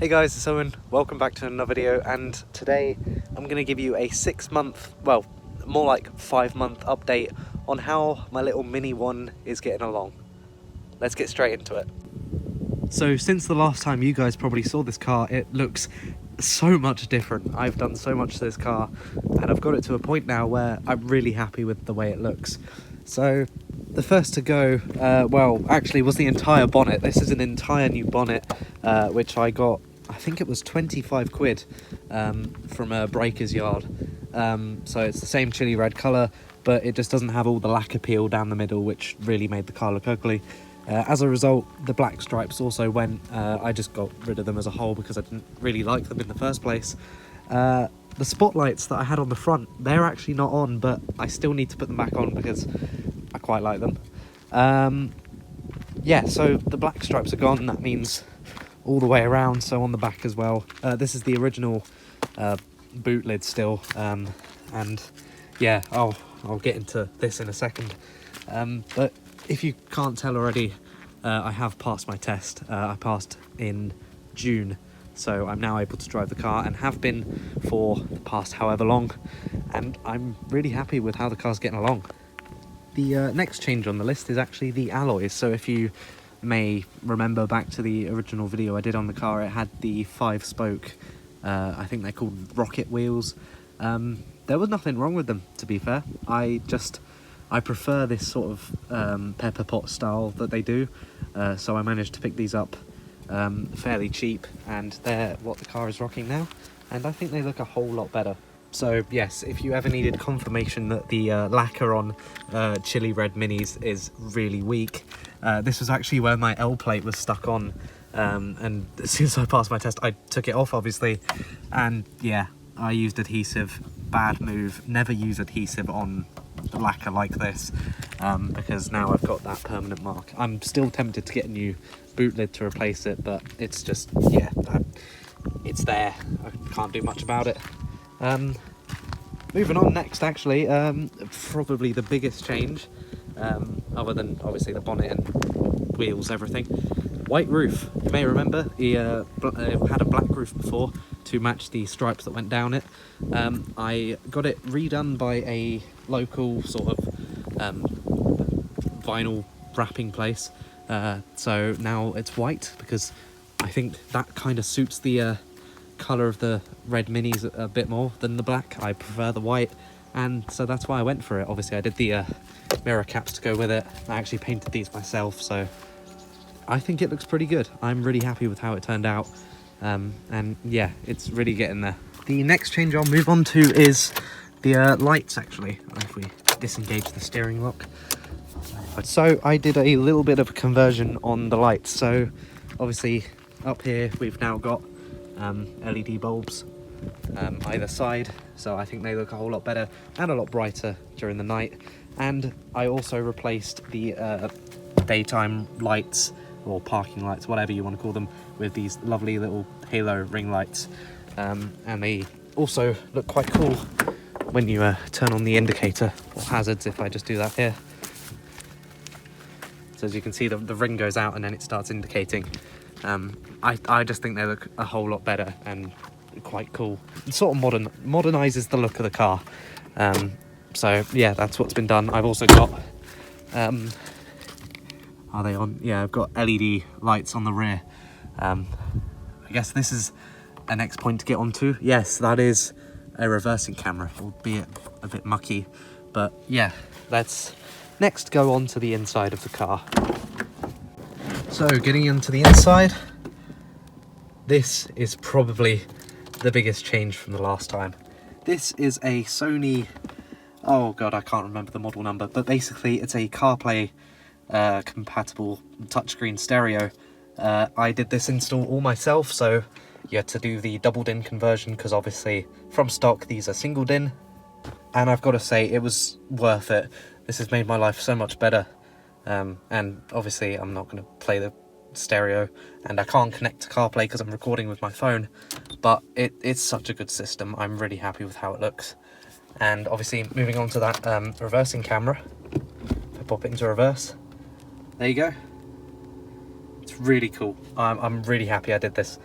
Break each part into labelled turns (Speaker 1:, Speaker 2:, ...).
Speaker 1: Hey guys, it's Owen. Welcome back to another video, and today I'm going to give you a 6-month, well, more like 5-month update on how my little Mini One is getting along. Let's get straight into it. So since the last time you guys probably saw this car, it looks so much different. I've done so much to this car and I've got it to a point now where I'm really happy with the way it looks. So the first to go, well, actually was the entire bonnet. This is an entire new bonnet, which I got, I think it was 25 quid from a breaker's yard. So it's the same chili red colour, but it just doesn't have all the lacquer peel down the middle, which really made the car look ugly. As a result, the black stripes also went. I just got rid of them as a whole because I didn't really like them in the first place. The spotlights that I had on the front, they're actually not on, but I still need to put them back on because I quite like them. Yeah, so the black stripes are gone. That means all the way around, so on the back as well. This is the original boot lid still, and yeah, I'll get into this in a second. But if you can't tell already, I have passed my test. I passed in June, so I'm now able to drive the car and have been for the past however long, and I'm really happy with how the car's getting along. The next change on the list is actually the alloys. So if you may remember back to the original video I did on the car, it had the 5-spoke, I think they're called rocket wheels. There was nothing wrong with them, to be fair. I prefer this sort of pepper pot style that they do, so I managed to pick these up fairly cheap, and they're what the car is rocking now, and I think they look a whole lot better. So yes, if you ever needed confirmation that the lacquer on chili red minis is really weak, this was actually where my L plate was stuck on, and as soon as I passed my test I took it off obviously, and yeah, I used adhesive. Bad move. Never use adhesive on the lacquer like this, because now I've got that permanent mark. I'm still tempted to get a new boot lid to replace it, but it's just, yeah, it's there. I can't do much about it. Moving on next, actually, probably the biggest change, other than obviously the bonnet and wheels, everything. White roof. You may remember he had a black roof before to match the stripes that went down it. I got it redone by a local sort of vinyl wrapping place, so now it's white because I think that kind of suits the colour of the red minis a bit more than the black. I prefer the white, and so that's why I went for it. Obviously I did the mirror caps to go with it. I actually painted these myself, so I think it looks pretty good. I'm really happy with how it turned out, and yeah, it's really getting there. The next change I'll move on to is the lights, actually, if we disengage the steering lock. So I did a little bit of a conversion on the lights. So obviously up here we've now got LED bulbs either side, so I think they look a whole lot better and a lot brighter during the night. And I also replaced the daytime lights, or parking lights, whatever you want to call them, with these lovely little halo ring lights, and they also look quite cool when you turn on the indicator or hazards. If I just do that here, so as you can see, the ring goes out and then it starts indicating. I just think they look a whole lot better and quite cool. It sort of modernizes the look of the car. So yeah, that's what's been done. I've also got are they on? Yeah, I've got LED lights on the rear. I guess this is a next point to get onto. Yes, that is a reversing camera, albeit a bit mucky. But yeah, let's next go on to the inside of the car. So getting into the inside, this is probably the biggest change from the last time. This is a Sony, oh god, I can't remember the model number, but basically it's a CarPlay compatible touchscreen stereo. I did this install all myself, so you had to do the double DIN conversion because obviously from stock these are single DIN, and I've got to say it was worth it. This has made my life so much better, and obviously I'm not going to play the stereo and I can't connect to CarPlay because I'm recording with my phone, but it's such a good system. I'm really happy with how it looks. And obviously moving on to that reversing camera, if I pop it into reverse, there you go. It's really cool. I'm really happy I did this.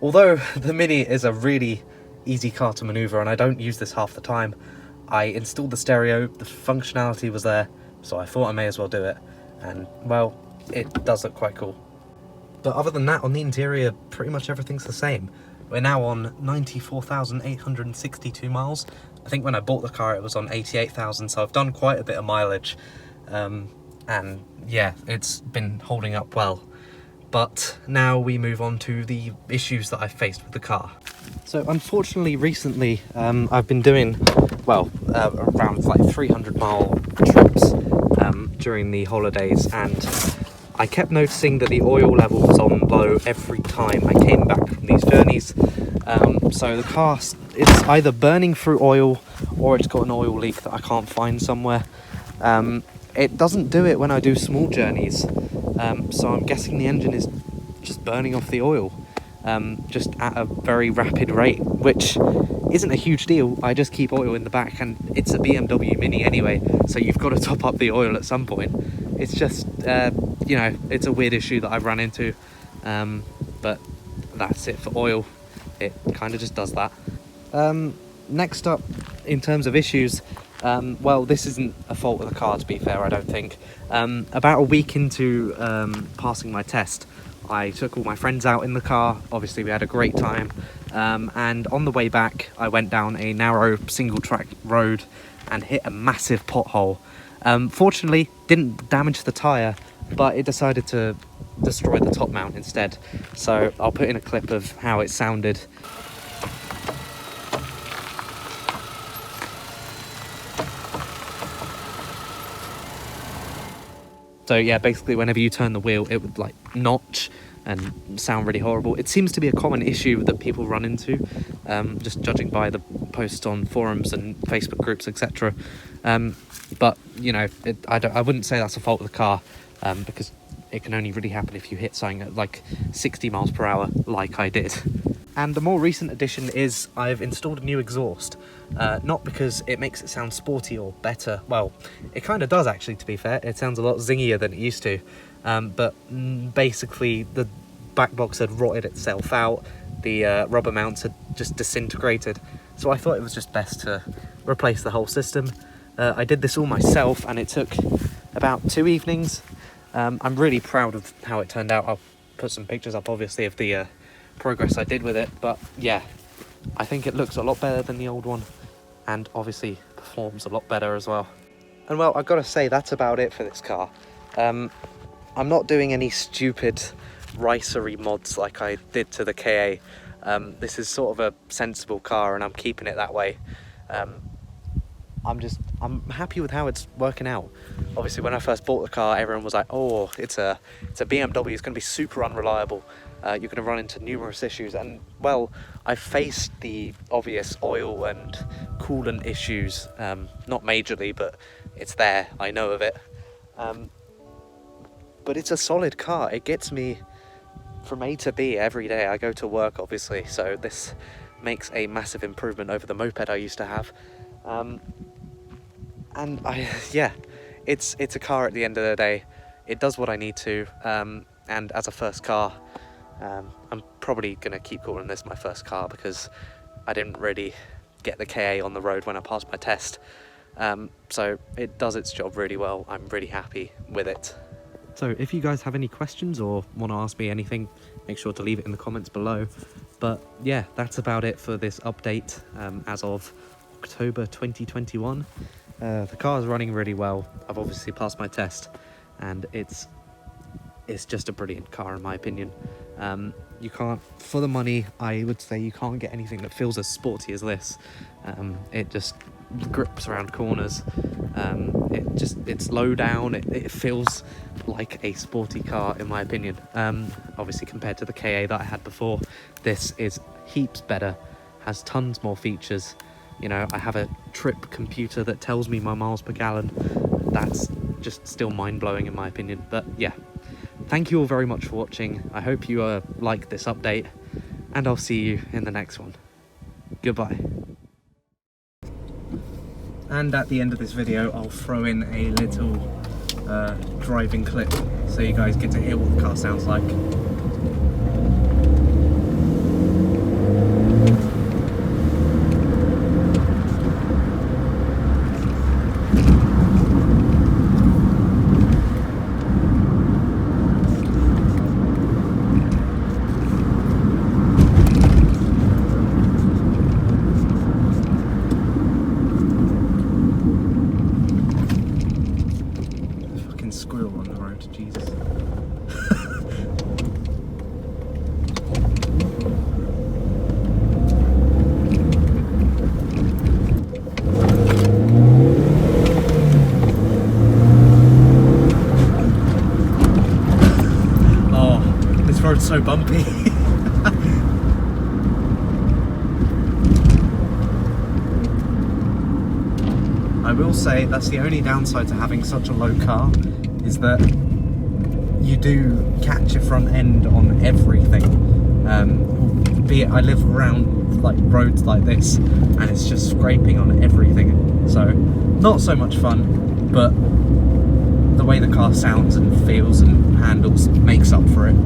Speaker 1: although the Mini is a really easy car to maneuver and I don't use this half the time, I installed the stereo, the functionality was there, so I thought I may as well do it, and well, it does look quite cool. But other than that, on the interior, pretty much everything's the same. We're now on 94,862 miles. I think when I bought the car it was on 88,000, so I've done quite a bit of mileage. And yeah, it's been holding up well. But now we move on to the issues that I've faced with the car. So unfortunately recently I've been doing, well, around like 300-mile trips during the holidays, and I kept noticing that the oil level was on low every time I came back from these journeys. So the car, it's either burning through oil or it's got an oil leak that I can't find somewhere. It doesn't do it when I do small journeys, so I'm guessing the engine is just burning off the oil, just at a very rapid rate, which isn't a huge deal. I just keep oil in the back, and it's a BMW Mini anyway, so you've got to top up the oil at some point. It's just, you know, it's a weird issue that I've run into, but that's it for oil. It kind of just does that. Next up, in terms of issues, well, this isn't a fault of the car, to be fair, I don't think. About a week into passing my test, I took all my friends out in the car. Obviously we had a great time, and on the way back I went down a narrow single track road and hit a massive pothole. Fortunately didn't damage the tyre, but it decided to destroy the top mount instead, so I'll put in a clip of how it sounded. So yeah, basically whenever you turn the wheel it would like notch and sound really horrible. It seems to be a common issue that people run into, just judging by the posts on forums and Facebook groups, etc. But you know, I wouldn't say that's a fault of the car, because it can only really happen if you hit something at like 60 miles per hour like I did. And the more recent addition is I've installed a new exhaust, not because it makes it sound sporty or better. Well, it kind of does actually, to be fair. It sounds a lot zingier than it used to, but basically the back box had rotted itself out, the rubber mounts had just disintegrated, so I thought it was just best to replace the whole system. I did this all myself and it took about 2 evenings. I'm really proud of how it turned out. I'll put some pictures up obviously of the progress I did with it, but yeah, I think it looks a lot better than the old one and obviously performs a lot better as well. And well, I've got to say that's about it for this car. I'm not doing any stupid ricery mods like I did to the KA. This is sort of a sensible car and I'm keeping it that way. I'm happy with how it's working out. Obviously when I first bought the car everyone was like, oh, it's a BMW, it's going to be super unreliable, you're going to run into numerous issues, and well, I faced the obvious oil and coolant issues, not majorly, but it's there, I know of it. But it's a solid car. It gets me from A to B every day. I go to work obviously, so this makes a massive improvement over the moped I used to have. And yeah, it's a car at the end of the day. It does what I need to, and as a first car, I'm probably going to keep calling this my first car because I didn't really get the KA on the road when I passed my test. So it does its job really well. I'm really happy with it. So if you guys have any questions or want to ask me anything, make sure to leave it in the comments below. But yeah, that's about it for this update as of October 2021. The car is running really well. I've obviously passed my test and it's just a brilliant car in my opinion. You can't, for the money, I would say you can't get anything that feels as sporty as this. It just grips around corners. It's low down. It feels like a sporty car in my opinion. Obviously compared to the KA that I had before, this is heaps better, has tons more features. You know, I have a trip computer that tells me my miles per gallon. That's just still mind-blowing in my opinion. But yeah, thank you all very much for watching. I hope you like this update, and I'll see you in the next one. Goodbye. And at the end of this video, I'll throw in a little driving clip so you guys get to hear what the car sounds like. so bumpy. I will say that's the only downside to having such a low car, is that you do catch your front end on everything. Be it I live around like roads like this and it's just scraping on everything, so not so much fun, but the way the car sounds and feels and handles makes up for it.